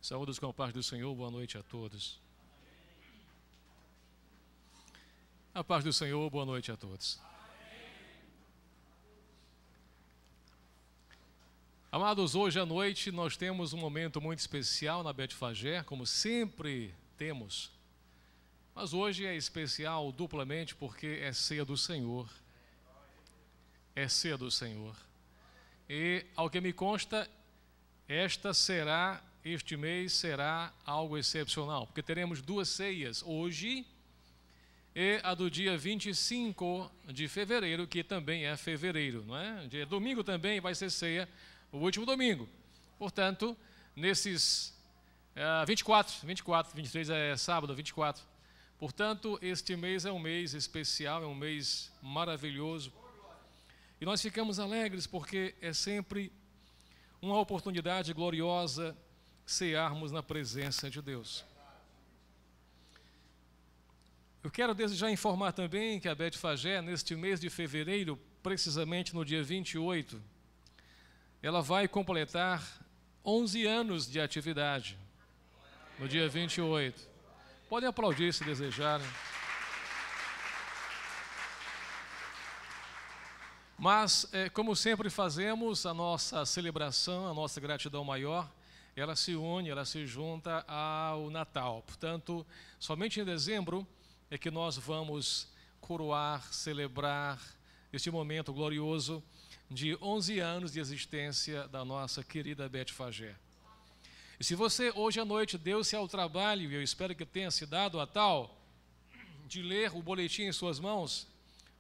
Saúdos com a paz do Senhor, boa noite a todos. A paz do Senhor, boa noite a todos. Amados, hoje à noite nós temos um momento muito especial na Betfagé, como sempre temos. Mas hoje é especial duplamente porque é ceia do Senhor. É ceia do Senhor. E, ao que me consta, este mês será algo excepcional, porque teremos duas ceias hoje e a do dia 25 de fevereiro, que também é fevereiro, não é? Dia domingo também vai ser ceia, o último domingo. Portanto, nesses 24, 23 é sábado, 24. Portanto, este mês é um mês especial, é um mês maravilhoso. E nós ficamos alegres porque é sempre uma oportunidade gloriosa cearmos na presença de Deus. Eu quero desde já informar também que a Betfagé, neste mês de fevereiro, precisamente no dia 28, ela vai completar 11 anos de atividade, no dia 28. Podem aplaudir se desejarem. Mas, como sempre fazemos, a nossa celebração, a nossa gratidão maior, ela se une, ela se junta ao Natal. Portanto, somente em dezembro é que nós vamos coroar, celebrar este momento glorioso de 11 anos de existência da nossa querida Betfagé. E se você hoje à noite deu-se ao trabalho, e eu espero que tenha se dado a tal, de ler o boletim em suas mãos,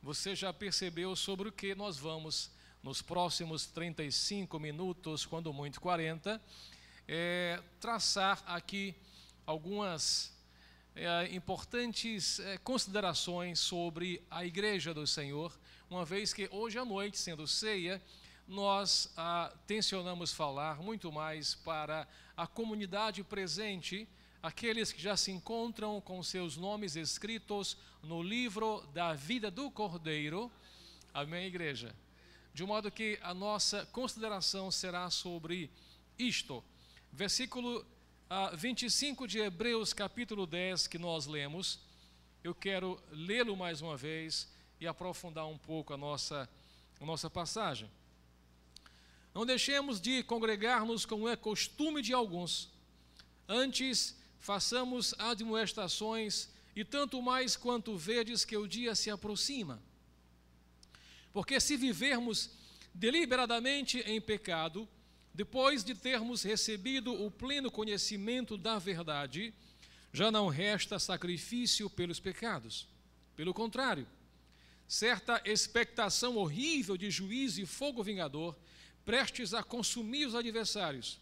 você já percebeu sobre o que nós vamos, nos próximos 35 minutos, quando muito 40, traçar aqui algumas importantes considerações sobre a Igreja do Senhor, uma vez que hoje à noite, sendo ceia, nós tencionamos falar muito mais para a comunidade presente, aqueles que já se encontram com seus nomes escritos no livro da vida do Cordeiro. Amém, igreja? De modo que a nossa consideração será sobre isto. Versículo 25 de Hebreus, capítulo 10, que nós lemos. Eu quero lê-lo mais uma vez e aprofundar um pouco a nossa passagem. Não deixemos de congregar-nos como é costume de alguns. Antes, façamos admoestações, e tanto mais quanto vedes que o dia se aproxima. Porque se vivermos deliberadamente em pecado, depois de termos recebido o pleno conhecimento da verdade, já não resta sacrifício pelos pecados. Pelo contrário, certa expectação horrível de juízo e fogo vingador, prestes a consumir os adversários.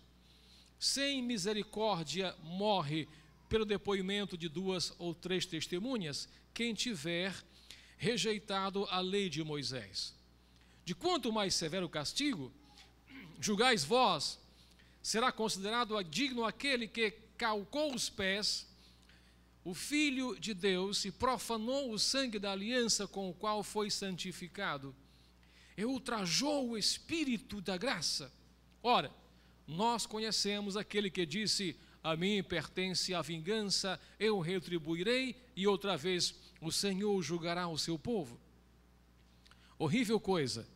Sem misericórdia morre pelo depoimento de 2 ou 3 testemunhas quem tiver rejeitado a lei de Moisés. De quanto mais severo castigo, julgais vós, será considerado digno aquele que calcou os pés, o Filho de Deus, e profanou o sangue da aliança com o qual foi santificado, e ultrajou o Espírito da graça. Ora, nós conhecemos aquele que disse: a mim pertence a vingança, eu retribuirei, e outra vez o Senhor julgará o seu povo. Horrível coisa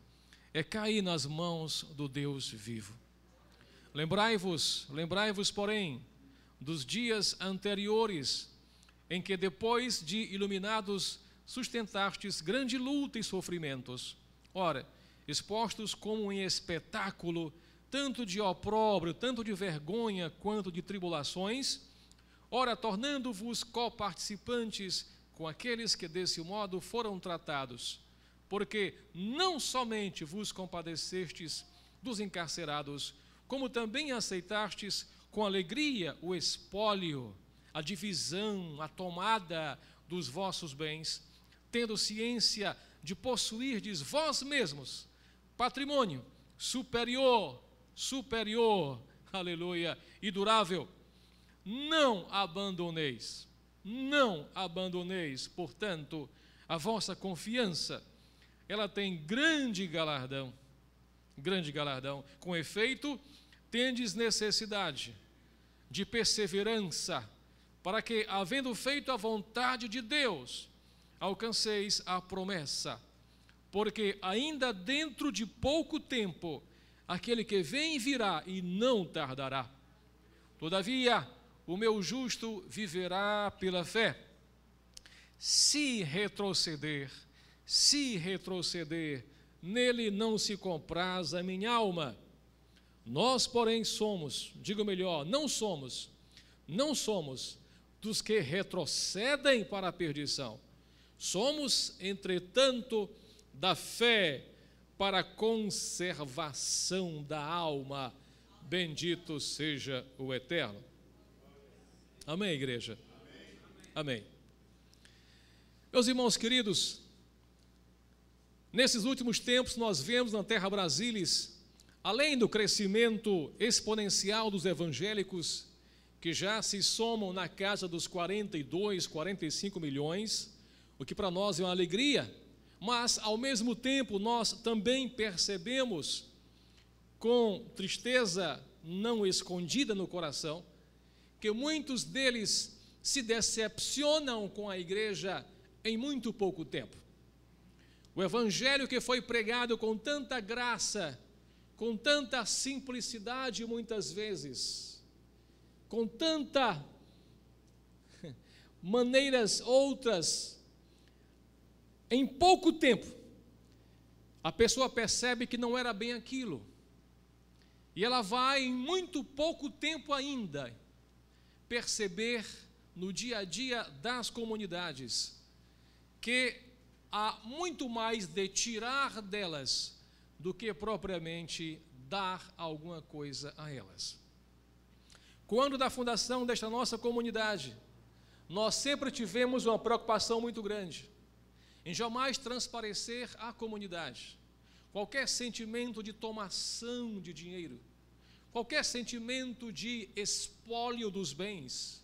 é cair nas mãos do Deus vivo. Lembrai-vos, porém, dos dias anteriores, em que depois de iluminados sustentastes grande luta e sofrimentos. Ora, expostos como em espetáculo, tanto de opróbrio, tanto de vergonha, quanto de tribulações, ora, tornando-vos coparticipantes com aqueles que desse modo foram tratados, porque não somente vos compadecestes dos encarcerados, como também aceitastes com alegria o espólio, a divisão, a tomada dos vossos bens, tendo ciência de possuirdes vós mesmos patrimônio superior, aleluia, e durável. Não abandoneis, portanto, a vossa confiança. Ela tem grande galardão. Com efeito, tendes necessidade de perseverança, para que, havendo feito a vontade de Deus, alcanceis a promessa. Porque ainda dentro de pouco tempo, aquele que vem virá e não tardará. Todavia, o meu justo viverá pela fé. Se retroceder, nele não se compraz a minha alma. Nós, porém, somos, digo melhor, não somos dos que retrocedem para a perdição. Somos, entretanto, da fé para a conservação da alma. Bendito seja o Eterno. Amém, igreja? Amém. Meus irmãos queridos, nesses últimos tempos nós vemos na Terra Brasilis, além do crescimento exponencial dos evangélicos, que já se somam na casa dos 42, 45 milhões, o que para nós é uma alegria, mas ao mesmo tempo nós também percebemos, com tristeza não escondida no coração, que muitos deles se decepcionam com a igreja em muito pouco tempo. O evangelho que foi pregado com tanta graça, com tanta simplicidade muitas vezes, com tanta maneiras outras, em pouco tempo, a pessoa percebe que não era bem aquilo. E ela vai, em muito pouco tempo ainda, perceber no dia a dia das comunidades que há muito mais de tirar delas do que propriamente dar alguma coisa a elas. Quando da fundação desta nossa comunidade, nós sempre tivemos uma preocupação muito grande em jamais transparecer à comunidade qualquer sentimento de tomação de dinheiro, qualquer sentimento de espólio dos bens,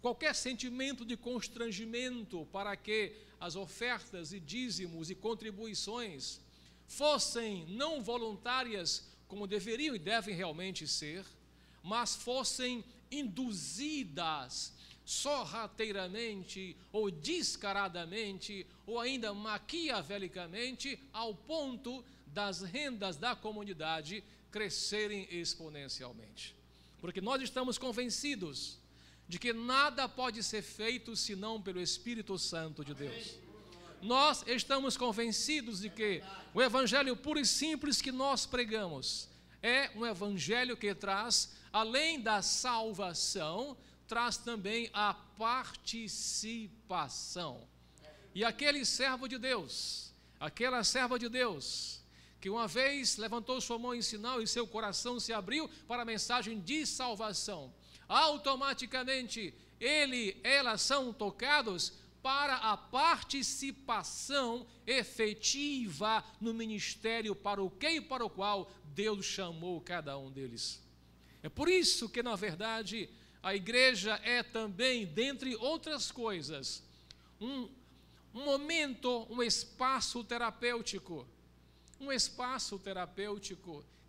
qualquer sentimento de constrangimento para que as ofertas e dízimos e contribuições fossem não voluntárias como deveriam e devem realmente ser, mas fossem induzidas sorrateiramente ou descaradamente ou ainda maquiavelicamente ao ponto das rendas da comunidade crescerem exponencialmente. Porque nós estamos convencidos de que nada pode ser feito senão pelo Espírito Santo de Deus. Nós estamos convencidos de que o evangelho puro e simples que nós pregamos é um evangelho que traz, além da salvação, traz também a participação. E aquele servo de Deus, aquela serva de Deus, que uma vez levantou sua mão em sinal e seu coração se abriu para a mensagem de salvação, automaticamente elas são tocados para a participação efetiva no ministério para o que e para o qual Deus chamou cada um deles. É por isso que, na verdade, a igreja é também, dentre outras coisas, um momento, um espaço terapêutico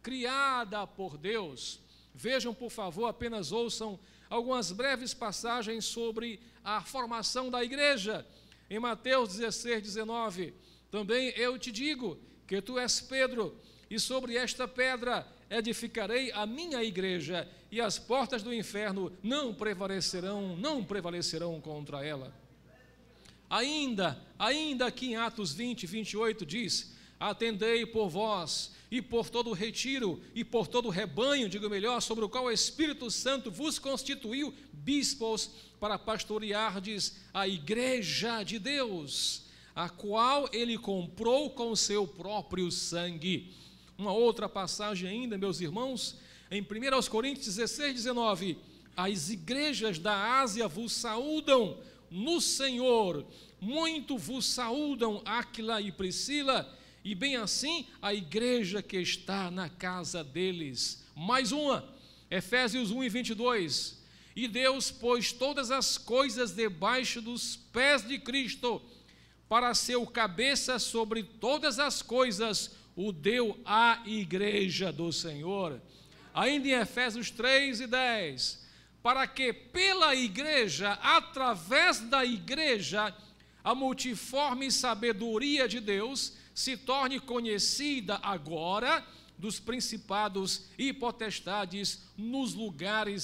criada por Deus. Vejam, por favor, apenas ouçam algumas breves passagens sobre a formação da igreja. Em Mateus 16, 19, também eu te digo que tu és Pedro, e sobre esta pedra edificarei a minha igreja, e as portas do inferno não prevalecerão contra ela. Ainda aqui em Atos 20, 28 diz: atendei por vós e por todo o retiro e por todo o rebanho, digo melhor, sobre o qual o Espírito Santo vos constituiu bispos para pastoreardes a igreja de Deus, a qual ele comprou com o seu próprio sangue. Uma outra passagem ainda, meus irmãos, em 1 Coríntios 16, 19, as igrejas da Ásia vos saúdam no Senhor, muito vos saúdam Áquila e Priscila, e bem assim a igreja que está na casa deles. Mais uma, Efésios 1 e 22, e Deus pôs todas as coisas debaixo dos pés de Cristo, para ser o cabeça sobre todas as coisas, o deu à igreja do Senhor. Ainda em Efésios 3 e 10, para que pela igreja, através da igreja, a multiforme sabedoria de Deus se torne conhecida agora dos principados e potestades nos lugares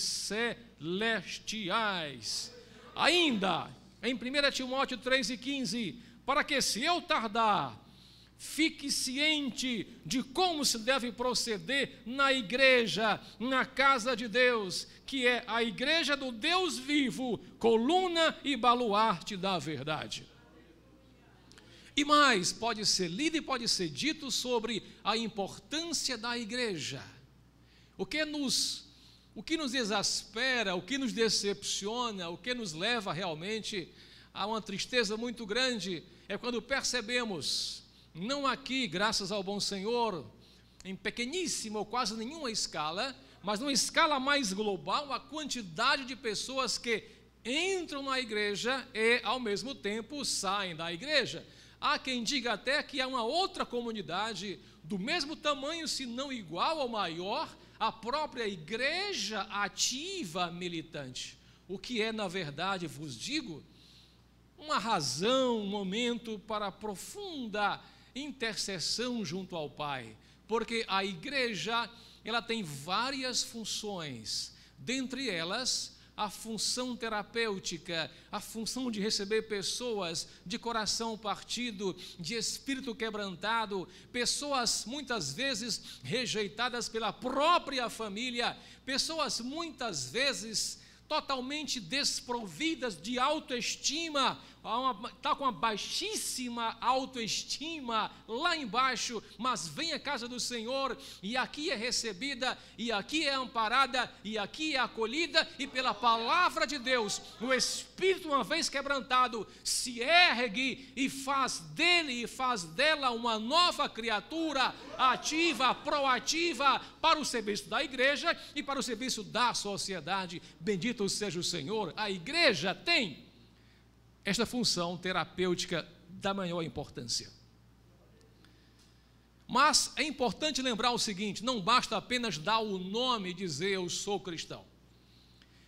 celestiais. Ainda, em 1 Timóteo 3,15, para que se eu tardar, fique ciente de como se deve proceder na igreja, na casa de Deus, que é a igreja do Deus vivo, coluna e baluarte da verdade. E mais, pode ser lido e pode ser dito sobre a importância da igreja. O que nos exaspera, o que nos decepciona, o que nos leva realmente a uma tristeza muito grande, é quando percebemos, não aqui, graças ao bom Senhor, em pequeníssima ou quase nenhuma escala, mas numa escala mais global, a quantidade de pessoas que entram na igreja e, ao mesmo tempo, saem da igreja. Há quem diga até que há uma outra comunidade do mesmo tamanho, se não igual ou maior, a própria igreja ativa militante. O que é, na verdade, vos digo, uma razão, um momento para profunda intercessão junto ao Pai. Porque a igreja, ela tem várias funções, dentre elas a função terapêutica, a função de receber pessoas de coração partido, de espírito quebrantado, pessoas muitas vezes rejeitadas pela própria família, pessoas muitas vezes totalmente desprovidas de autoestima, está com uma baixíssima autoestima lá embaixo, mas vem à casa do Senhor, e aqui é recebida, e aqui é amparada, e aqui é acolhida, e pela palavra de Deus, o Espírito, uma vez quebrantado, se ergue e faz dele e faz dela uma nova criatura, ativa, proativa, para o serviço da igreja e para o serviço da sociedade. Bendito seja o Senhor. A igreja tem esta função terapêutica da maior importância. Mas é importante lembrar o seguinte: não basta apenas dar o nome e dizer eu sou cristão,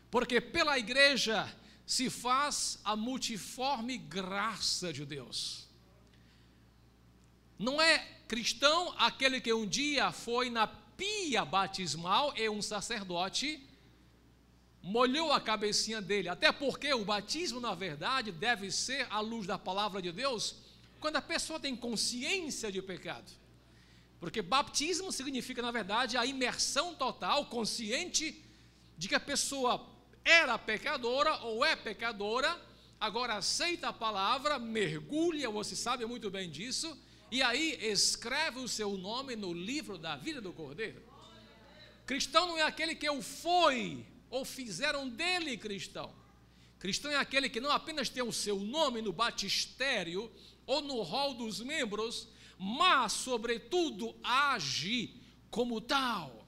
porque pela igreja se faz a multiforme graça de Deus. Não é cristão aquele que um dia foi na pia batismal e um sacerdote molhou a cabecinha dele, até porque o batismo, na verdade, deve ser à luz da palavra de Deus, quando a pessoa tem consciência de pecado, porque batismo significa, na verdade, a imersão total, consciente, de que a pessoa era pecadora ou é pecadora, agora aceita a palavra, mergulha, você sabe muito bem disso, e aí escreve o seu nome no livro da vida do Cordeiro. Cristão não é aquele que eu fui, ou fizeram dele cristão. Cristão é aquele que não apenas tem o seu nome no batistério ou no rol dos membros, mas, sobretudo, age como tal.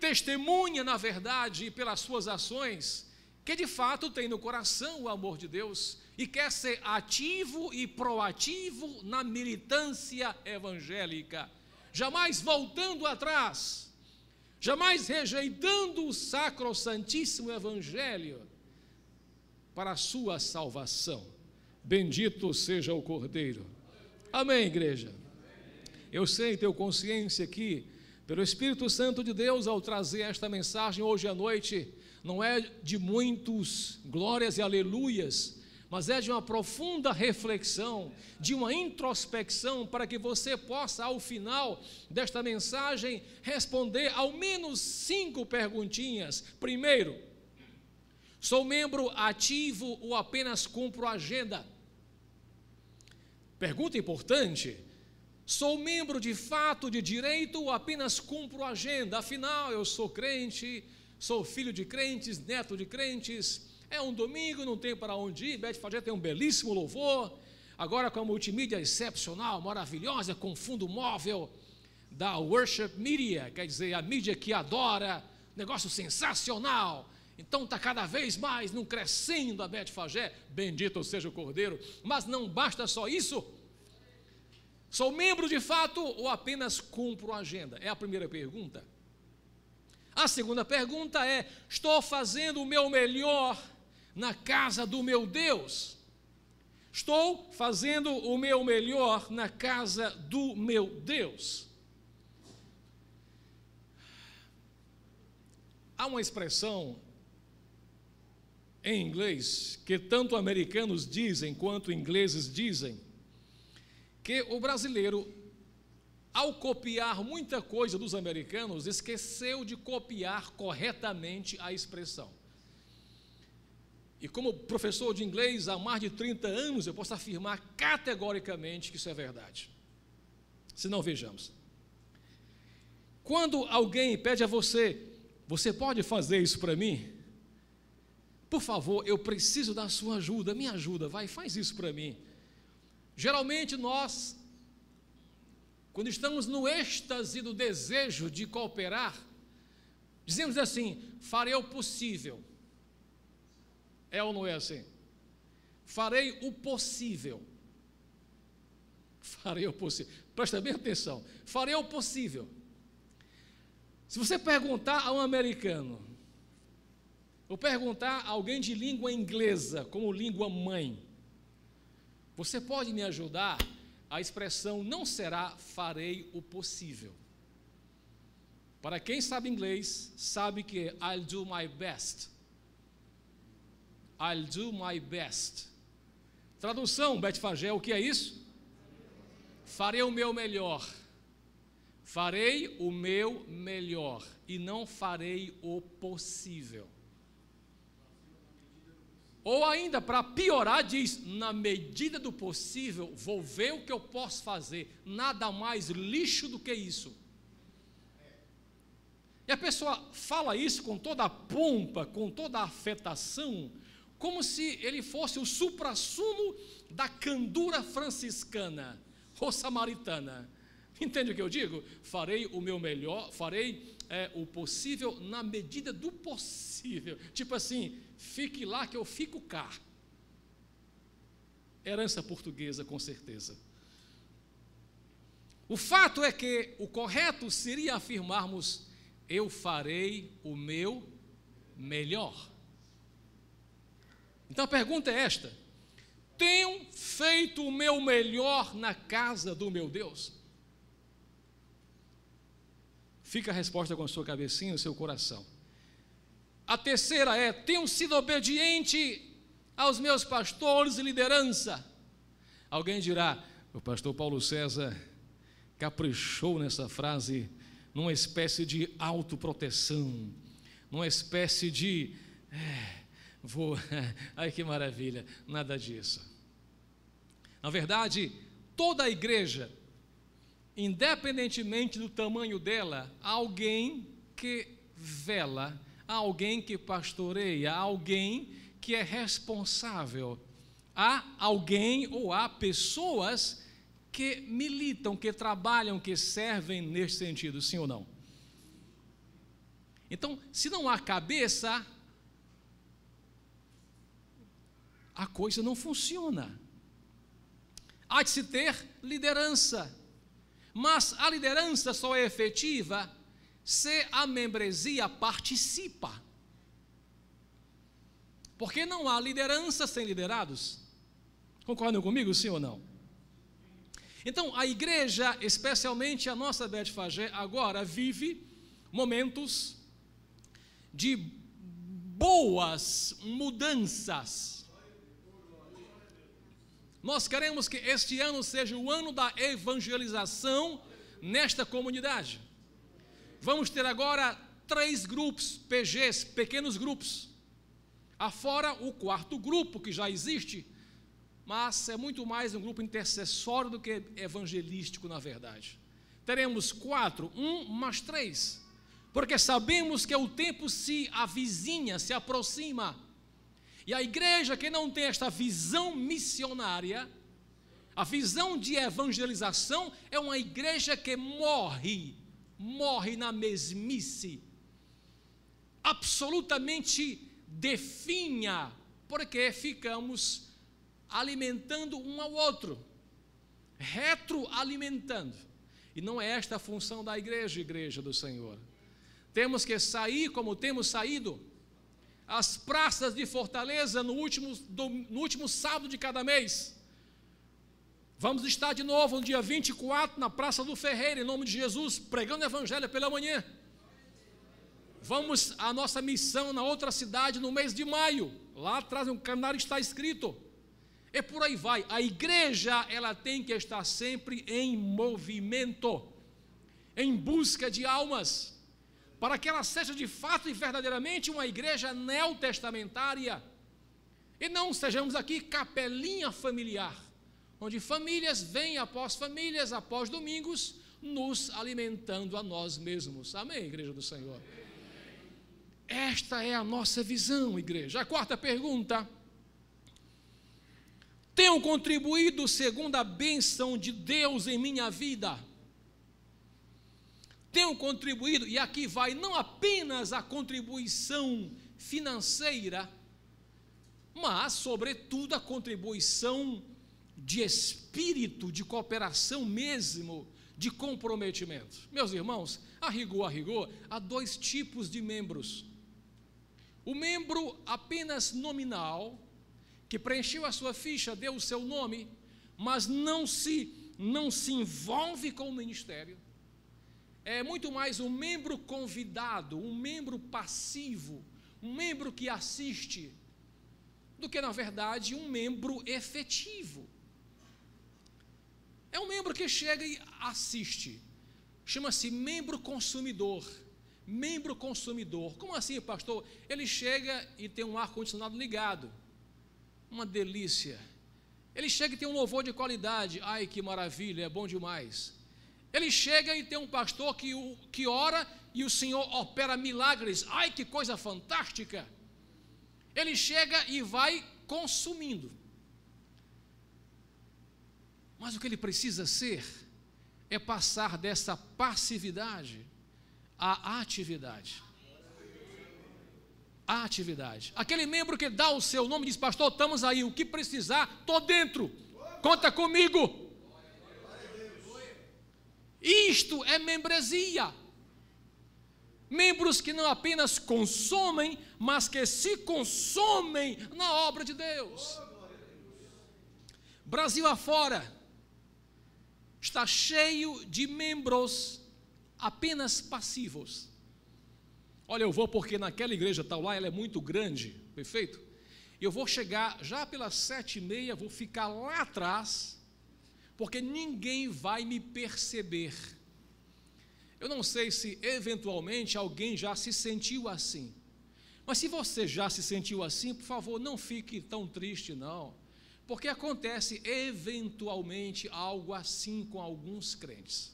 Testemunha, na verdade, pelas suas ações, que de fato tem no coração o amor de Deus e quer ser ativo e proativo na militância evangélica, jamais voltando atrás, jamais rejeitando o sacrossantíssimo evangelho para a sua salvação. Bendito seja o Cordeiro. Amém, igreja? Eu sei, tenho consciência que, pelo Espírito Santo de Deus, ao trazer esta mensagem hoje à noite, não é de muitos glórias e aleluias, mas é de uma profunda reflexão, de uma introspecção, para que você possa, ao final desta mensagem, responder ao menos 5 perguntinhas. Primeiro, sou membro ativo ou apenas cumpro agenda? Pergunta importante. Sou membro de fato, de direito, ou apenas cumpro agenda? Afinal, eu sou crente, sou filho de crentes, neto de crentes. É um domingo, não tem para onde ir. Betfagé tem um belíssimo louvor, agora com a multimídia excepcional, maravilhosa, com fundo móvel da Worship Media, quer dizer, a mídia que adora, negócio sensacional. Então está cada vez mais num crescendo a Betfagé, bendito seja o Cordeiro. Mas não basta só isso. Sou membro de fato ou apenas cumpro a agenda? É a primeira pergunta. A segunda pergunta é: estou fazendo o meu melhor na casa do meu Deus? Estou fazendo o meu melhor na casa do meu Deus? Há uma expressão em inglês que tanto americanos dizem quanto ingleses dizem, que o brasileiro, ao copiar muita coisa dos americanos, esqueceu de copiar corretamente a expressão. E como professor de inglês há mais de 30 anos, eu posso afirmar categoricamente que isso é verdade. Se não, vejamos. Quando alguém pede a você: você pode fazer isso para mim? Por favor, eu preciso da sua ajuda, me ajuda, vai, faz isso para mim. Geralmente nós, quando estamos no êxtase do desejo de cooperar, dizemos assim: farei o possível. É ou não é assim? Farei o possível. Farei o possível. Presta bem atenção. Farei o possível. Se você perguntar a um americano, ou perguntar a alguém de língua inglesa, como língua mãe, você pode me ajudar? A expressão não será farei o possível. Para quem sabe inglês, sabe que é I'll do my best. I'll do my best. Tradução, Betfagé, o que é isso? Farei o meu melhor. Farei o meu melhor e não farei o possível. Ou ainda, para piorar, diz: na medida do possível, vou ver o que eu posso fazer. Nada mais lixo do que isso. E a pessoa fala isso com toda a pompa, com toda a afetação, como se ele fosse o suprassumo da candura franciscana ou samaritana. Entende o que eu digo? Farei o meu melhor, farei o possível na medida do possível. Tipo assim, fique lá que eu fico cá. Herança portuguesa, com certeza. O fato é que o correto seria afirmarmos: eu farei o meu melhor. Então a pergunta é esta: tenho feito o meu melhor na casa do meu Deus? Fica a resposta com a sua cabecinha e o seu coração. A terceira é: tenho sido obediente aos meus pastores e liderança? Alguém dirá: o pastor Paulo César caprichou nessa frase, numa espécie de autoproteção, numa espécie de ai que maravilha. Nada disso. Na verdade, toda a igreja, independentemente do tamanho dela, há alguém que vela, há alguém que pastoreia, há alguém que é responsável, há alguém ou há pessoas que militam, que trabalham, que servem nesse sentido, sim ou não? Então, se não há cabeça, a coisa não funciona. Há de se ter liderança, mas a liderança só é efetiva se a membresia participa. Porque não há liderança sem liderados. Concordam comigo, sim ou não? Então, a igreja, especialmente a nossa Betfagé, agora vive momentos de boas mudanças. Nós queremos que este ano seja o ano da evangelização nesta comunidade. Vamos ter agora 3 grupos, PGs, pequenos grupos. Afora o 4º grupo que já existe, mas é muito mais um grupo intercessório do que evangelístico, na verdade. Teremos 4, 1 mais 3, porque sabemos que o tempo se avizinha, se aproxima. E a igreja que não tem esta visão missionária, a visão de evangelização, é uma igreja que morre na mesmice, absolutamente definha, porque ficamos alimentando um ao outro, retroalimentando. E não é esta a função da igreja do Senhor. Temos que sair como temos saído. As praças de Fortaleza no último sábado de cada mês. Vamos estar de novo no dia 24 na Praça do Ferreira, em nome de Jesus, pregando o Evangelho pela manhã. Vamos à nossa missão na outra cidade no mês de maio. Lá atrás no calendário está escrito. E por aí vai. A igreja, ela tem que estar sempre em movimento, em busca de almas, para que ela seja de fato e verdadeiramente uma igreja neotestamentária. E não sejamos aqui capelinha familiar, onde famílias vêm após famílias, após domingos, nos alimentando a nós mesmos. Amém, igreja do Senhor? Esta é a nossa visão, igreja. A quarta pergunta: tenho contribuído segundo a bênção de Deus em minha vida? Tenho contribuído, e aqui vai não apenas a contribuição financeira, mas, sobretudo, a contribuição de espírito, de cooperação mesmo, de comprometimento. Meus irmãos, a rigor, há dois tipos de membros. O membro apenas nominal, que preencheu a sua ficha, deu o seu nome, mas não se envolve com o ministério. É muito mais um membro convidado, um membro passivo, um membro que assiste, do que, na verdade, um membro efetivo. É um membro que chega e assiste. Chama-se membro consumidor. Membro consumidor. Como assim, pastor? Ele chega e tem um ar-condicionado ligado. Uma delícia. Ele chega e tem um louvor de qualidade. Ai, que maravilha, é bom demais. Ele chega e tem um pastor que ora e o Senhor opera milagres. Ai, que coisa fantástica. Ele chega e vai consumindo. Mas o que ele precisa ser é passar dessa passividade à atividade. A atividade. Aquele membro que dá o seu nome e diz: pastor, estamos aí, o que precisar, estou dentro, conta comigo. Isto é membresia. Membros que não apenas consomem, mas que se consomem na obra de Deus. Brasil afora está cheio de membros apenas passivos. Olha, eu vou porque naquela igreja tal lá, ela é muito grande, perfeito? Eu vou chegar já pelas 7h30, vou ficar lá atrás, porque ninguém vai me perceber. Eu não sei se eventualmente alguém já se sentiu assim, mas se você já se sentiu assim, por favor, não fique tão triste não, porque acontece eventualmente algo assim com alguns crentes.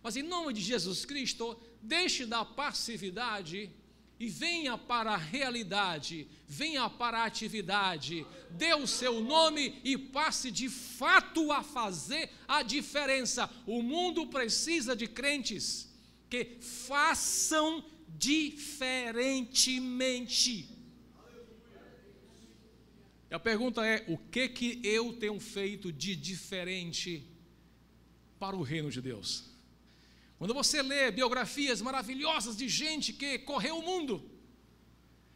Mas em nome de Jesus Cristo, deixe da passividade e venha para a realidade, venha para a atividade, dê o seu nome e passe de fato a fazer a diferença. O mundo precisa de crentes que façam diferentemente. E a pergunta é: o que eu tenho feito de diferente para o reino de Deus? Quando você lê biografias maravilhosas de gente que correu o mundo,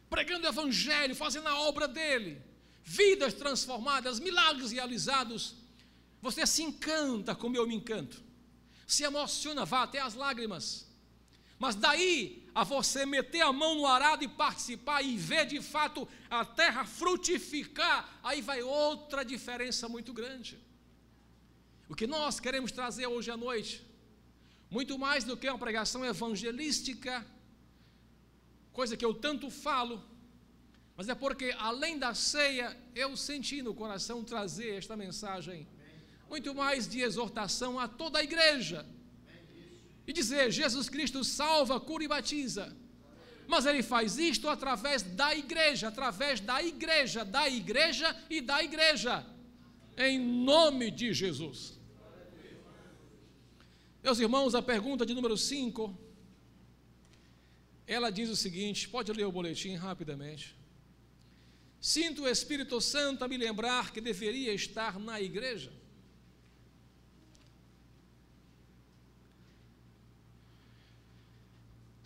pregando o Evangelho, fazendo a obra dele, vidas transformadas, milagres realizados, você se encanta como eu me encanto, se emociona, vá até as lágrimas. Mas daí a você meter a mão no arado e participar e ver de fato a terra frutificar, aí vai outra diferença muito grande. O que nós queremos trazer hoje à noite, muito mais do que uma pregação evangelística, coisa que eu tanto falo, mas é porque além da ceia, eu senti no coração trazer esta mensagem, muito mais de exortação a toda a igreja, e dizer: Jesus Cristo salva, cura e batiza, mas Ele faz isto através da igreja, e da igreja, em nome de Jesus. Meus irmãos, a pergunta de número 5, ela diz o seguinte, pode ler o boletim rapidamente. Sinto o Espírito Santo a me lembrar que deveria estar na igreja.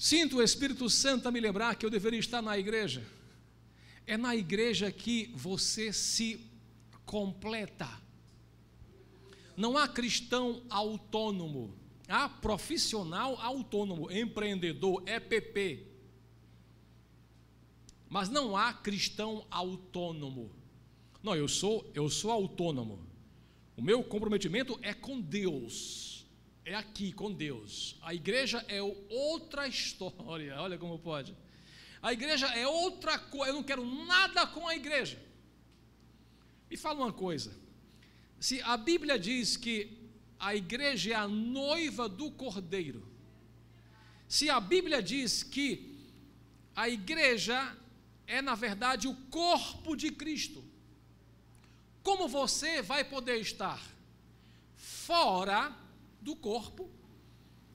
Sinto o Espírito Santo a me lembrar que eu deveria estar na igreja. É na igreja que você se completa. Não há cristão autônomo, há profissional autônomo, empreendedor, EPP. Mas não há cristão autônomo. Não, eu sou autônomo. O meu comprometimento é com Deus. É aqui, com Deus. A igreja é outra história. Olha como pode. A igreja é outra coisa. Eu não quero nada com a igreja. Me fala uma coisa. Se a Bíblia diz que a igreja é a noiva do Cordeiro, se a Bíblia diz que a igreja é, na verdade, o corpo de Cristo, como você vai poder estar fora do corpo,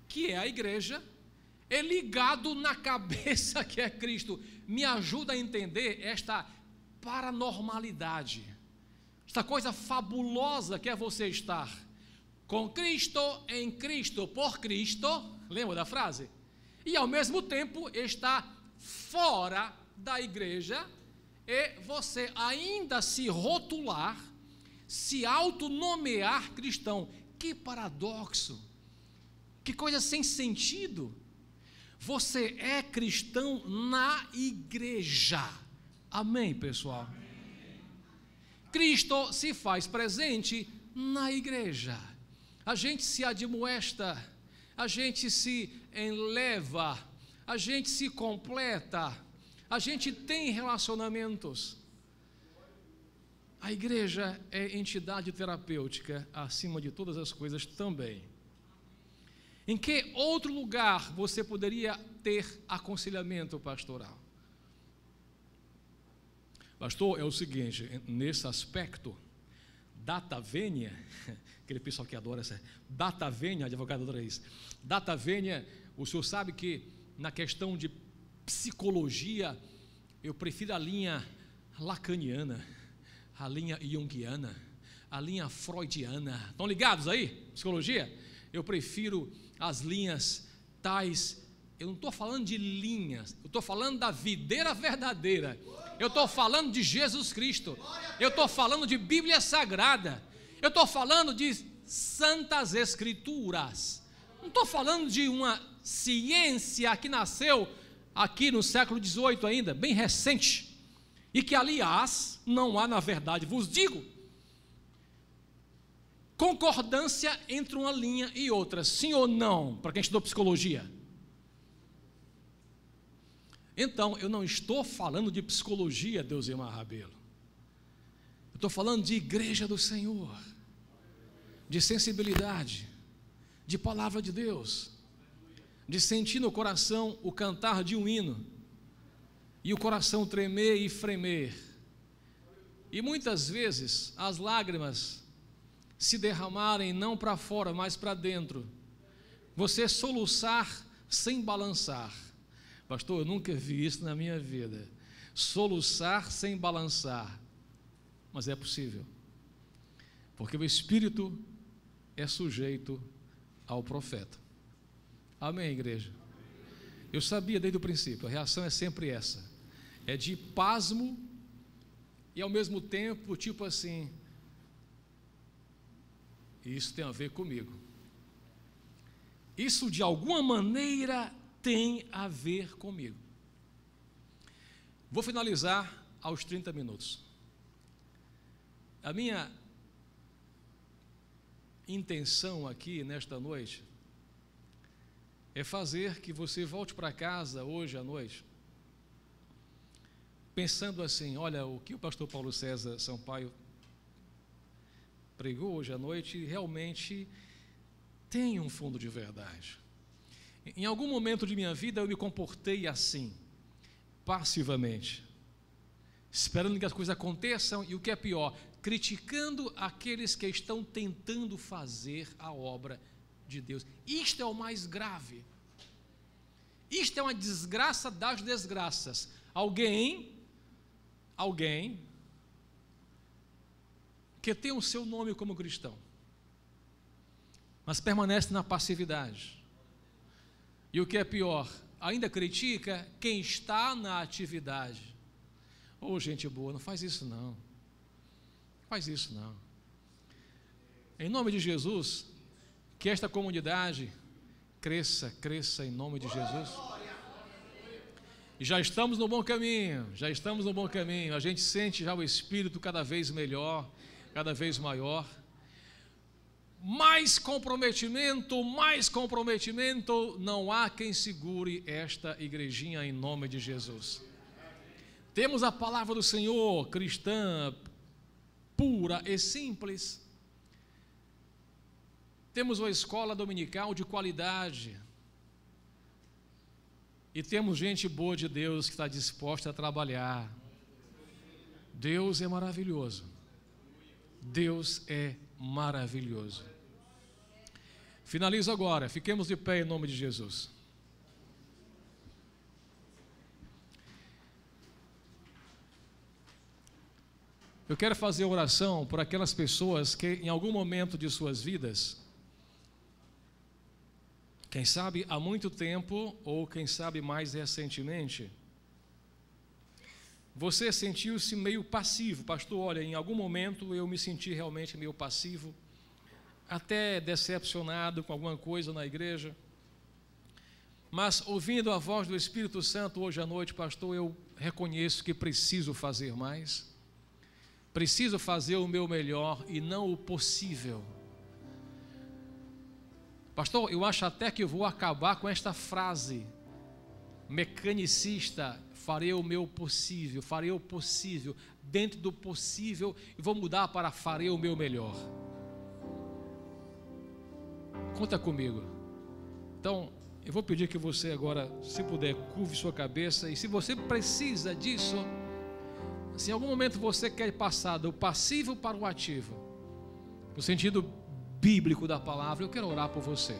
que é a igreja, e ligado na cabeça que é Cristo? Me ajuda a entender esta paranormalidade, esta coisa fabulosa que é você estar com Cristo, em Cristo, por Cristo, lembra da frase? E ao mesmo tempo está fora da igreja, e você ainda se rotular, se autonomear cristão. Que paradoxo, que coisa sem sentido. Você é cristão na igreja. Amém, pessoal? Amém. Cristo se faz presente na igreja. A gente se admoesta, a gente se enleva, a gente se completa, a gente tem relacionamentos. A igreja é entidade terapêutica, acima de todas as coisas também. Em que outro lugar você poderia ter aconselhamento pastoral? Pastor, é o seguinte, nesse aspecto, data vênia, aquele pessoal que adora essa, data vênia, advogado adora isso, data vênia, o senhor sabe que na questão de psicologia, eu prefiro a linha lacaniana, a linha junguiana, a linha freudiana. Estão ligados aí? Psicologia? Eu prefiro as linhas tais. Eu não estou falando de linhas, eu estou falando da videira verdadeira. Eu estou falando de Jesus Cristo. Eu estou falando de Bíblia Sagrada. Eu estou falando de Santas Escrituras. Não estou falando de uma ciência que nasceu aqui no século XVIII ainda, bem recente. E que, aliás, não há, na verdade, vos digo, concordância entre uma linha e outra, sim ou não, para quem estudou psicologia. Então, eu não estou falando de psicologia, Deusema Rabelo. Eu estou falando de igreja do Senhor, de sensibilidade, de palavra de Deus, de sentir no coração o cantar de um hino, e o coração tremer e fremer, e muitas vezes as lágrimas se derramarem não para fora, mas para dentro, você soluçar sem balançar. Pastor, eu nunca vi isso na minha vida, soluçar sem balançar, mas é possível, porque o Espírito é sujeito ao profeta. Amém, igreja? Eu sabia desde o princípio, a reação é sempre essa, é de pasmo e ao mesmo tempo, tipo assim, isso tem a ver comigo. Isso de alguma maneira tem a ver comigo. Vou finalizar aos 30 minutos. A minha intenção aqui nesta noite é fazer que você volte para casa hoje à noite pensando assim: olha, o que o pastor Paulo César Sampaio pregou hoje à noite realmente tem um fundo de verdade. Em algum momento de minha vida eu me comportei assim, passivamente, esperando que as coisas aconteçam e, o que é pior, criticando aqueles que estão tentando fazer a obra de Deus. Isto é o mais grave. Isto é uma desgraça das desgraças. Alguém que tem o seu nome como cristão, mas permanece na passividade. E o que é pior, ainda critica quem está na atividade. Ô, gente boa, não faz isso não. Não faz isso não. Em nome de Jesus, que esta comunidade cresça em nome de Jesus. E já estamos no bom caminho, a gente sente já o Espírito cada vez melhor, cada vez maior. Mais comprometimento, não há quem segure esta igrejinha em nome de Jesus. Temos a palavra do Senhor, cristã, pura e simples. Temos uma escola dominical de qualidade. E temos gente boa de Deus que está disposta a trabalhar. Deus é maravilhoso. Deus é maravilhoso. Finalizo agora. Fiquemos de pé em nome de Jesus. Eu quero fazer oração por aquelas pessoas que em algum momento de suas vidas, quem sabe há muito tempo, ou quem sabe mais recentemente, você sentiu-se meio passivo. Pastor, olha, em algum momento eu me senti realmente meio passivo, até decepcionado com alguma coisa na igreja. Mas ouvindo a voz do Espírito Santo hoje à noite, pastor, eu reconheço que preciso fazer mais. Preciso fazer o meu melhor e não o possível. Pastor, eu acho até que eu vou acabar com esta frase mecanicista: farei o meu possível, farei o possível, dentro do possível, e vou mudar para farei o meu melhor. Conta comigo. Então, eu vou pedir que você agora, se puder, curve sua cabeça, e se você precisa disso, se em algum momento você quer passar do passivo para o ativo, no sentido bíblico da palavra, eu quero orar por você.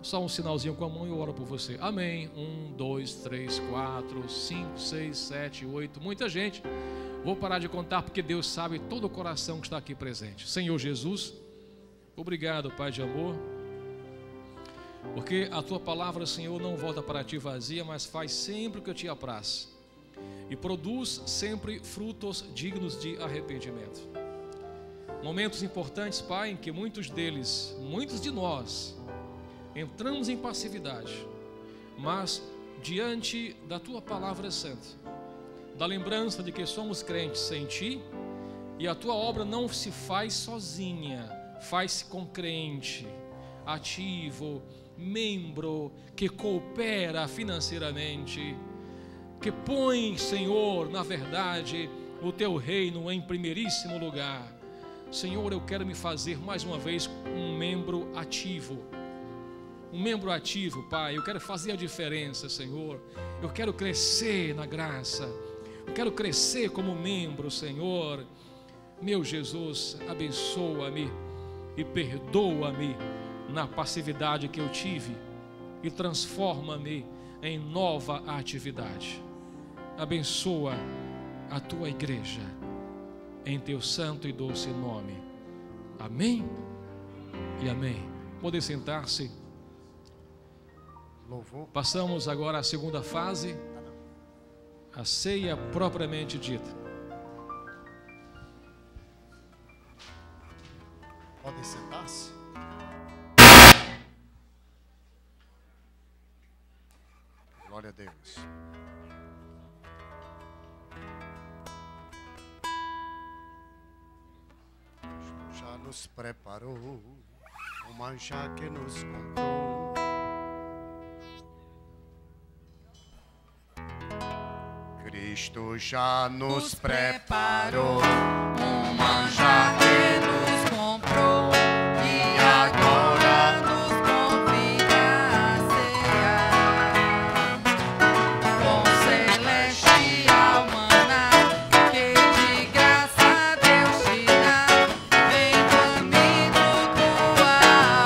Só um sinalzinho com a mão e eu oro por você. Amém. 1, 2, 3, 4, 5, 6, 7, 8. Muita gente. Vou parar de contar porque Deus sabe todo o coração que está aqui presente. Senhor Jesus, obrigado, Pai de amor, porque a Tua palavra, Senhor, não volta para Ti vazia, mas faz sempre o que eu Te apraz e produz sempre frutos dignos de arrependimento. Momentos importantes, Pai, em que muitos de nós, entramos em passividade, mas diante da Tua palavra santa, da lembrança de que somos crentes em Ti, e a Tua obra não se faz sozinha, faz-se com crente, ativo, membro, que coopera financeiramente, que põe, Senhor, na verdade, o Teu reino em primeiríssimo lugar. Senhor, eu quero me fazer mais uma vez um membro ativo. Um membro ativo, Pai. Eu quero fazer a diferença, Senhor. Eu quero crescer na graça. Eu quero crescer como membro, Senhor. Meu Jesus, abençoa-me e perdoa-me na passividade que eu tive e transforma-me em nova atividade. Abençoa a Tua igreja em Teu santo e doce nome. Amém e amém. Podem sentar-se. Louvor. Passamos agora à segunda fase, a ceia propriamente dita. Podem sentar-se. Glória a Deus. Jesus já nos preparou o manjar que nos comprou. Cristo já nos preparou um manjar que nos comprou e agora nos convida a cear com celestial maná que de graça Deus te dá. Vem comigo, tua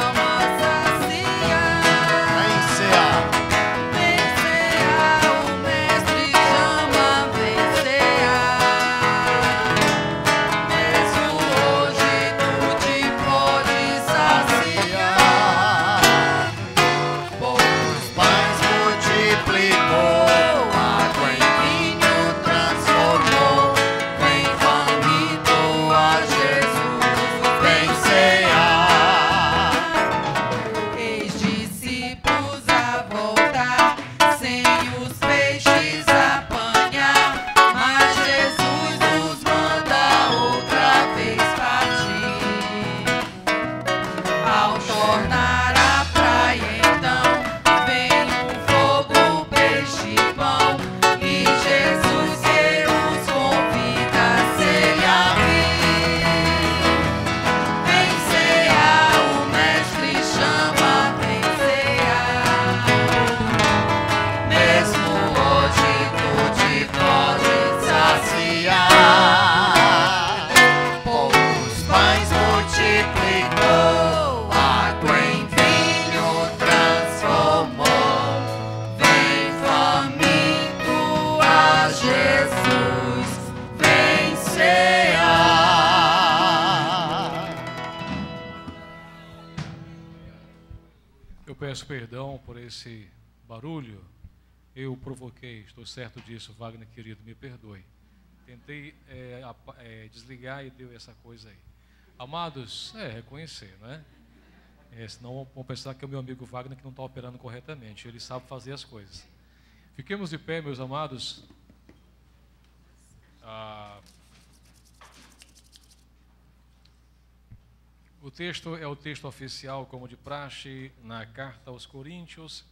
alma saciar. Vem cear. Mesmo peço perdão por esse barulho. Eu provoquei, estou certo disso, Wagner querido, me perdoe. Tentei desligar e deu essa coisa aí. Amados, reconhecer, não é? Senão vão pensar que é o meu amigo Wagner que não está operando corretamente. Ele sabe fazer as coisas. Fiquemos de pé, meus amados. O texto é o texto oficial, como de praxe, na carta aos Coríntios,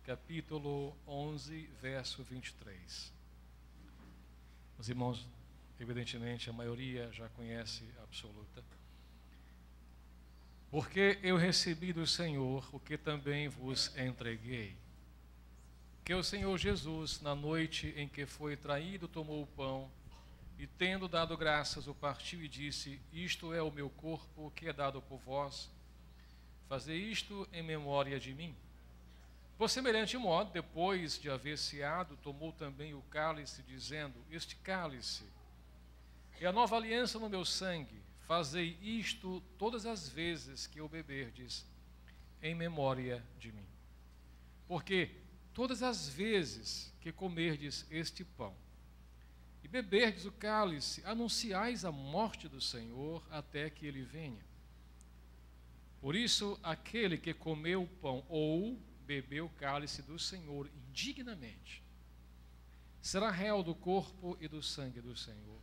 capítulo 11, verso 23. Os irmãos, evidentemente, a maioria já conhece a absoluta. Porque eu recebi do Senhor o que também vos entreguei. Que o Senhor Jesus, na noite em que foi traído, tomou o pão e, tendo dado graças, o partiu e disse: isto é o meu corpo que é dado por vós. Fazei isto em memória de mim. Por semelhante modo, depois de haver ceado, tomou também o cálice, dizendo: este cálice é a nova aliança no meu sangue. Fazei isto todas as vezes que o beberdes, em memória de mim. Porque todas as vezes que comerdes este pão e beberdes o cálice, anunciais a morte do Senhor até que ele venha. Por isso, aquele que comeu o pão ou bebeu o cálice do Senhor indignamente, será réu do corpo e do sangue do Senhor.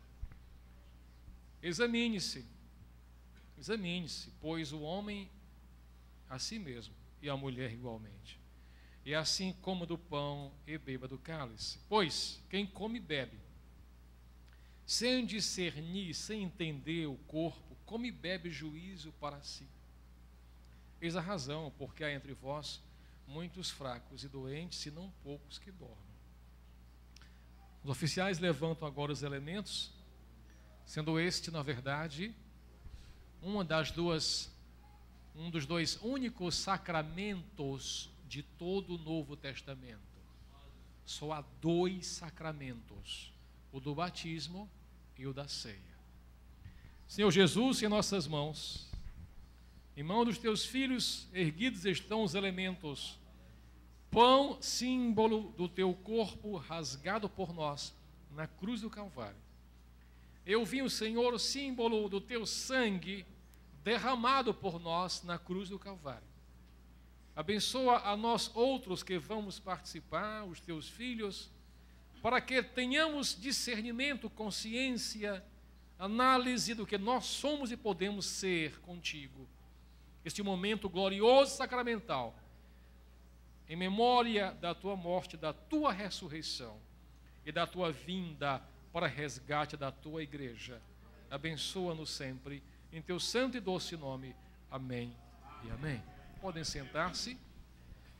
Examine-se, pois o homem a si mesmo e a mulher igualmente. E assim coma do pão e beba do cálice. Pois quem come e bebe, sem discernir, sem entender o corpo, come e bebe juízo para si. Eis a razão, porque há entre vós muitos fracos e doentes, e não poucos que dormem. Os oficiais levantam agora os elementos, sendo este, na verdade, um dos dois únicos sacramentos de todo o Novo Testamento. Só há 2 sacramentos, o do batismo e o da ceia. Senhor Jesus, em nossas mãos, em mão dos teus filhos, erguidos estão os elementos. Pão, símbolo do teu corpo rasgado por nós na cruz do Calvário. Eu vi, Senhor, o símbolo do teu sangue derramado por nós na cruz do Calvário. Abençoa a nós outros que vamos participar, os teus filhos, para que tenhamos discernimento, consciência, análise do que nós somos e podemos ser contigo. Este momento glorioso sacramental, em memória da tua morte, da tua ressurreição e da tua vinda para resgate da tua igreja. Abençoa-nos sempre, em teu santo e doce nome. Amém e amém. Podem sentar-se.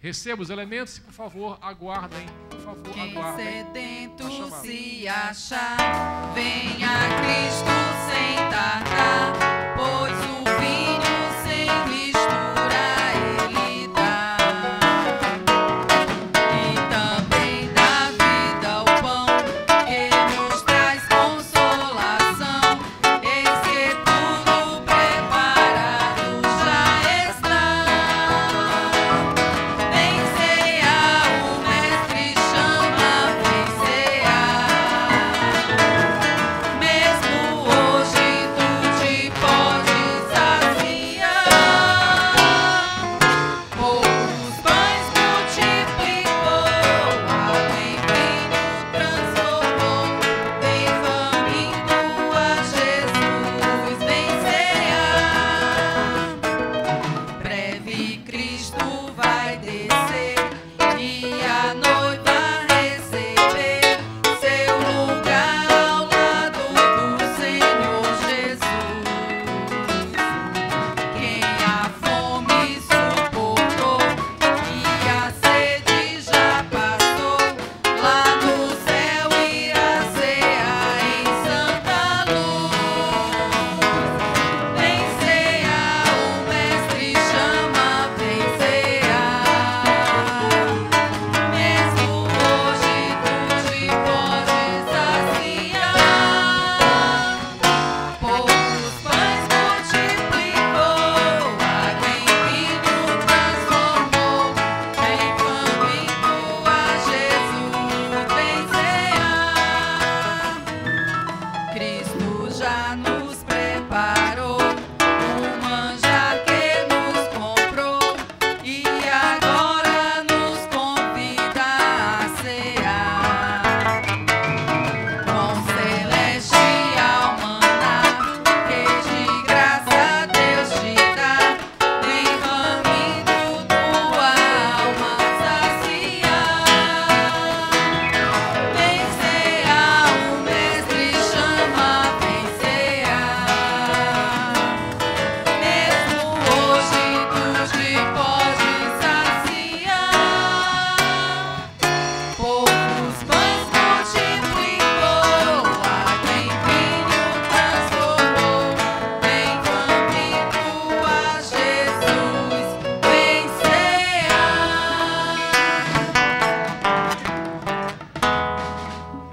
Receba os elementos e, por favor, aguardem. Por favor, aguardem. Quem sedento se achar, venha a Cristo sem tardar, pois o vinho sem mistura Ele dá. E também dá vida ao pão, que nos traz consolação. Eis que tudo preparado já está. Vem cear, o mestre chama, vem cear. Mesmo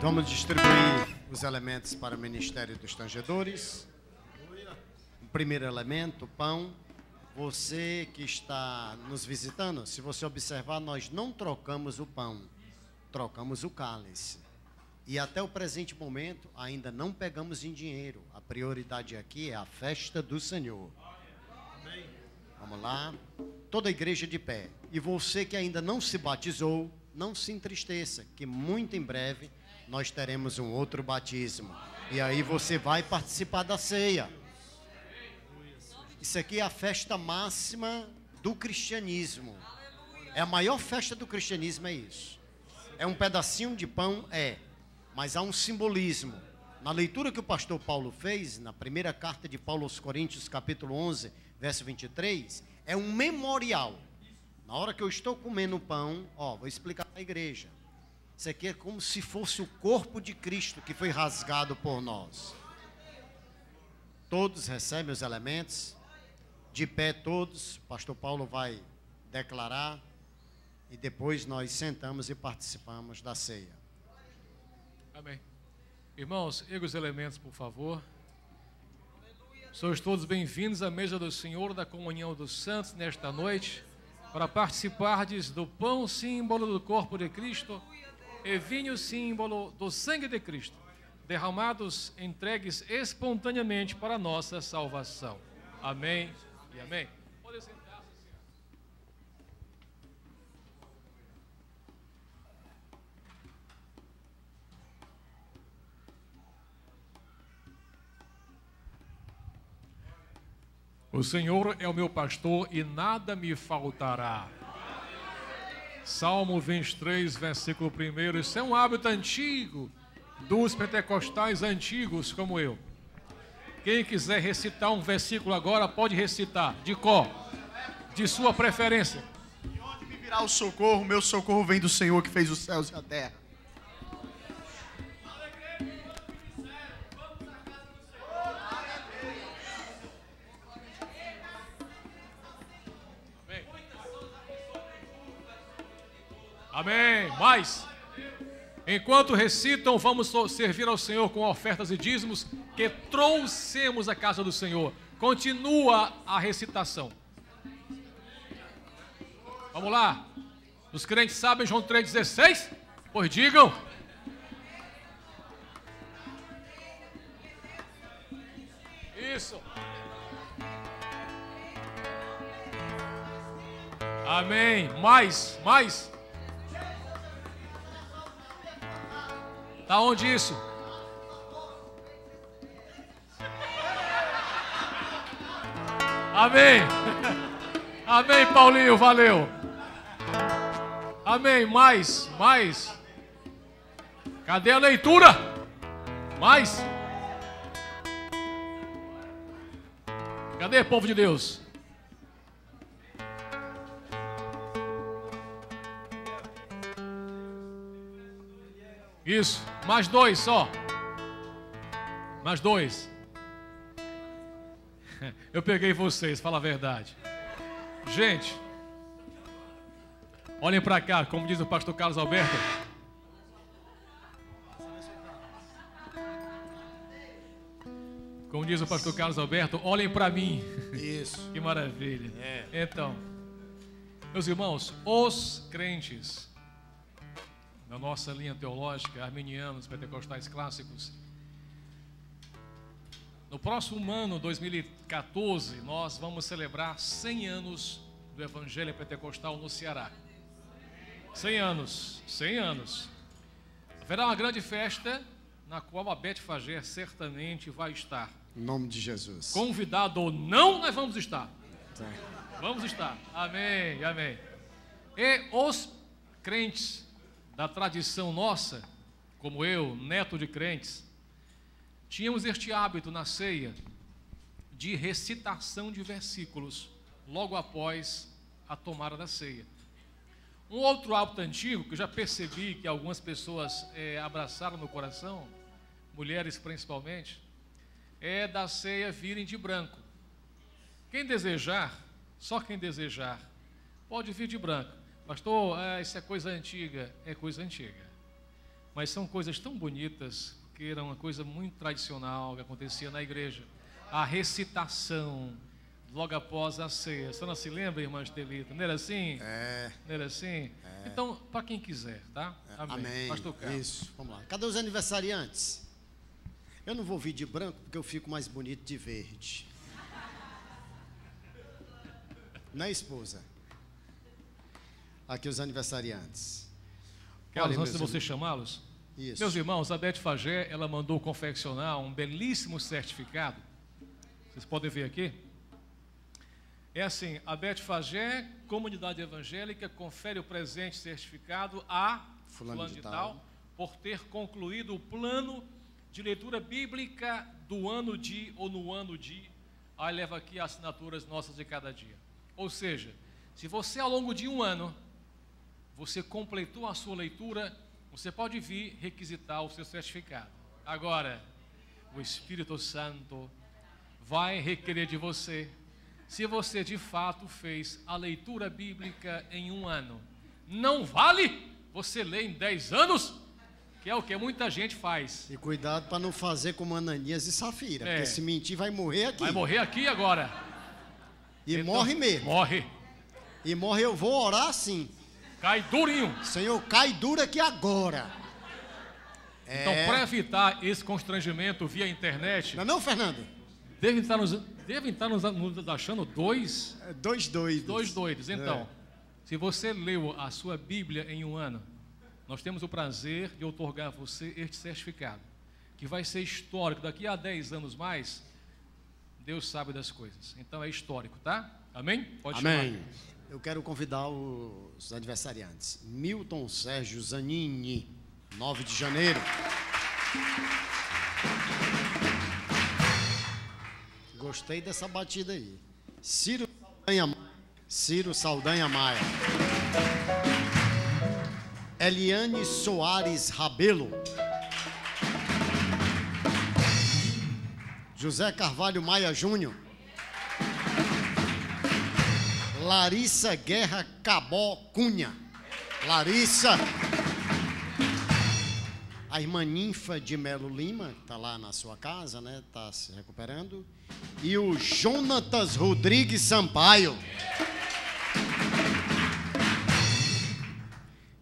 Vamos distribuir os elementos para o Ministério dos Tangedores. O primeiro elemento, o pão. Você que está nos visitando, se você observar, nós não trocamos o pão, trocamos o cálice. E até o presente momento, ainda não pegamos em dinheiro. A prioridade aqui é a festa do Senhor. Vamos lá. Toda a igreja de pé. E você que ainda não se batizou, não se entristeça, que muito em breve nós teremos um outro batismo. E aí você vai participar da ceia. Isso aqui é a festa máxima do cristianismo. É a maior festa do cristianismo, é isso. É um pedacinho de pão, mas há um simbolismo. Na leitura que o pastor Paulo fez, na primeira carta de Paulo aos Coríntios, capítulo 11, verso 23, é um memorial. Na hora que eu estou comendo o pão, vou explicar para a igreja. Isso aqui é como se fosse o corpo de Cristo que foi rasgado por nós. Todos recebem os elementos. De pé todos, o pastor Paulo vai declarar e depois nós sentamos e participamos da ceia. Amém. Irmãos, erga os elementos, por favor. Sois todos bem-vindos à mesa do Senhor, da comunhão dos santos, nesta noite, para participardes do pão, símbolo do corpo de Cristo, e vinho, símbolo do sangue de Cristo, derramados, entregues espontaneamente para a nossa salvação. Amém. E amém. Pode sentar, o Senhor é o meu pastor e nada me faltará. Salmo 23, versículo 1. Isso é um hábito antigo dos pentecostais antigos como eu. Quem quiser recitar um versículo agora, pode recitar, de cor, de sua preferência. De onde me virá o socorro? Meu socorro vem do Senhor que fez os céus e a terra. Amém. Mais. Enquanto recitam, vamos servir ao Senhor com ofertas e dízimos que trouxemos à casa do Senhor. Continua a recitação. Vamos lá. Os crentes sabem João 3,16? Pois digam. Isso. Amém. Mais. Tá onde isso? Amém. Amém, Paulinho, valeu. Amém, mais. Cadê a leitura? Mais. Cadê, povo de Deus? Isso, mais 2 só. Mais 2. Eu peguei vocês, fala a verdade. Gente, olhem para cá, como diz o pastor Carlos Alberto. Como diz o pastor Carlos Alberto, olhem para mim. Isso. Que maravilha. Então, meus irmãos, os crentes na nossa linha teológica, arminianos, pentecostais clássicos, no próximo ano, 2014, nós vamos celebrar 100 anos do Evangelho Pentecostal no Ceará. 100 anos, 100 anos. Haverá uma grande festa na qual a Beth Fager certamente vai estar. Em nome de Jesus. Convidado ou não, nós vamos estar. Vamos estar. Amém, amém. E os crentes da tradição nossa, como eu, neto de crentes, tínhamos este hábito na ceia de recitação de versículos logo após a tomada da ceia. Um outro hábito antigo, que eu já percebi que algumas pessoas abraçaram no coração, mulheres principalmente, é da ceia virem de branco. Quem desejar, só quem desejar, pode vir de branco. Pastor, isso é coisa antiga. É coisa antiga. mas são coisas tão bonitas, que era uma coisa muito tradicional que acontecia na igreja. A recitação, logo após a ceia. Você não se lembra, irmã Estelita? Não era assim? Não era assim? Então, para quem quiser, tá? Amém. Pastor Carlos. Isso, vamos lá. Cadê os aniversariantes? Eu não vou vir de branco porque eu fico mais bonito de verde. Não é, esposa? Aqui os aniversariantes. Carlos, Olha, antes de meus você chamá-los, Isso. meus irmãos, a Beth Fagé, ela mandou confeccionar um belíssimo certificado. Vocês podem ver aqui. É assim, a Beth Fagé, comunidade evangélica, confere o presente certificado a fulano de tal, por ter concluído o plano de leitura bíblica do ano de, ou no ano de, aí leva aqui as assinaturas nossas de cada dia. Ou seja, se você ao longo de um ano, você completou a sua leitura, você pode vir requisitar o seu certificado. Agora, o Espírito Santo vai requerer de você, se você de fato fez a leitura bíblica em um ano. Não vale você ler em 10 anos, que é o que muita gente faz. E cuidado para não fazer como Ananias e Safira, É. porque se mentir vai morrer aqui. Vai morrer aqui agora. E Então, morre mesmo. Morre. E morre, eu vou orar assim. Cai durinho. Senhor, cai duro aqui agora. Então, para evitar esse constrangimento via internet, Não é não, Fernando? devem estar nos achando dois Dois doidos. doidos. Então, se você leu a sua Bíblia em um ano, nós temos o prazer de outorgar a você este certificado, que vai ser histórico. Daqui a 10 anos mais, Deus sabe das coisas. Então, é histórico, tá? Amém? Pode Amém. chamar. Eu quero convidar os aniversariantes. Milton Sérgio Zanini, 9 de janeiro. Gostei dessa batida aí. Ciro Saldanha Maia. Eliane Soares Rabelo. José Carvalho Maia Júnior. Larissa Guerra Cabó Cunha. Larissa. A irmã Ninfa de Melo Lima, que está lá na sua casa, né? Está se recuperando. E o Jonatas Rodrigues Sampaio.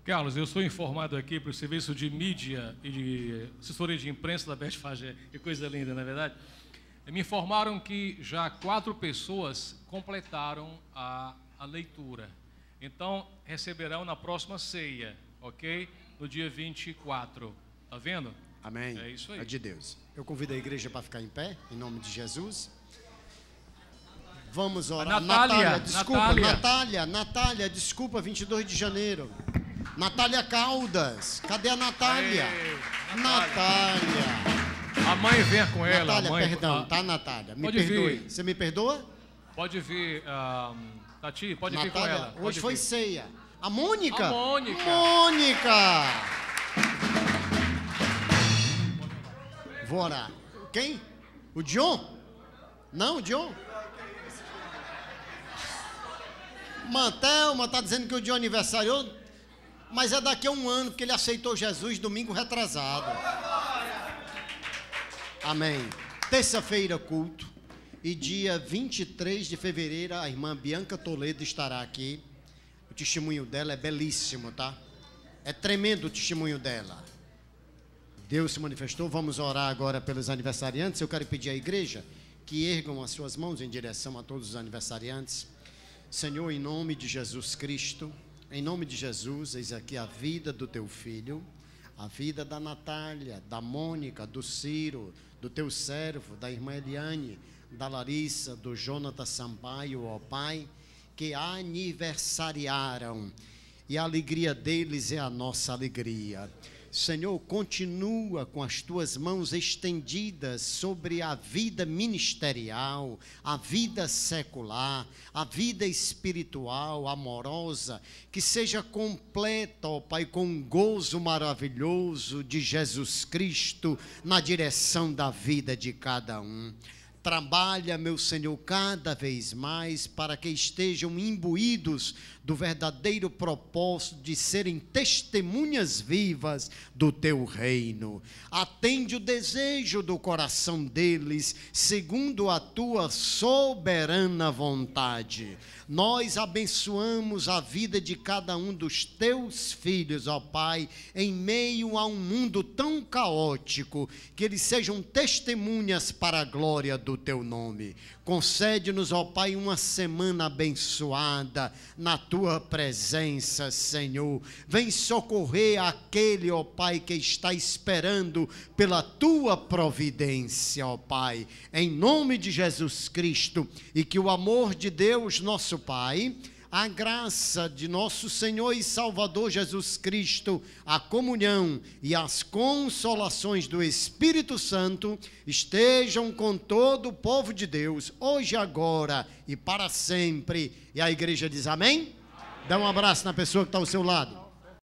Carlos, eu sou informado aqui para o serviço de mídia e de assessoria de imprensa da Beth Fagé. Que coisa linda, não é verdade? Me informaram que já 4 pessoas completaram a leitura. Então, receberão na próxima ceia, ok? No dia 24. Tá vendo? Amém. É isso aí. É de Deus. Eu convido a igreja para ficar em pé, em nome de Jesus. Vamos orar. Natália, desculpa. Natália, desculpa, 22 de janeiro. Natália Caldas. Cadê a Natália? Aê, Natália. A mãe vem com ela. Natália, a mãe, perdão, tá, Natália? Me Pode perdoe. vir. Você me perdoa? Pode vir, Tati, pode vir com Natália, ela. hoje Pode foi vir. ceia. A Mônica. A Mônica. Mônica. Vou orar. Quem? O John? Não, o John? Mantelma está dizendo que o John aniversariou, mas é daqui a um ano, porque ele aceitou Jesus domingo retrasado. Amém. Terça-feira, culto. E dia 23 de fevereiro, a irmã Bianca Toledo estará aqui. O testemunho dela é belíssimo, tá? É tremendo o testemunho dela. Deus se manifestou. Vamos orar agora pelos aniversariantes. Eu quero pedir à igreja que ergam as suas mãos em direção a todos os aniversariantes. Senhor, em nome de Jesus Cristo, em nome de Jesus, eis aqui a vida do teu filho, a vida da Natália, da Mônica, do Ciro, do teu servo, da irmã Eliane, da Larissa, do Jonatas Sampaio, ó Pai, que aniversariaram, e a alegria deles é a nossa alegria. Senhor, continua com as tuas mãos estendidas sobre a vida ministerial, a vida secular, a vida espiritual, amorosa, que seja completa, ó Pai, com um gozo maravilhoso de Jesus Cristo na direção da vida de cada um. Trabalha, meu Senhor, cada vez mais para que estejam imbuídos do verdadeiro propósito de serem testemunhas vivas do teu reino. Atende o desejo do coração deles, segundo a tua soberana vontade. Nós abençoamos a vida de cada um dos teus filhos, ó Pai, em meio a um mundo tão caótico, que eles sejam testemunhas para a glória do teu nome. Concede-nos, ó Pai, uma semana abençoada na tua presença, Senhor. Vem socorrer aquele, ó Pai, que está esperando pela tua providência, ó Pai, em nome de Jesus Cristo, e que o amor de Deus, nosso Pai, a graça de nosso Senhor e Salvador Jesus Cristo, a comunhão e as consolações do Espírito Santo estejam com todo o povo de Deus, hoje, agora e para sempre. E a igreja diz amém? Dá um abraço na pessoa que está ao seu lado.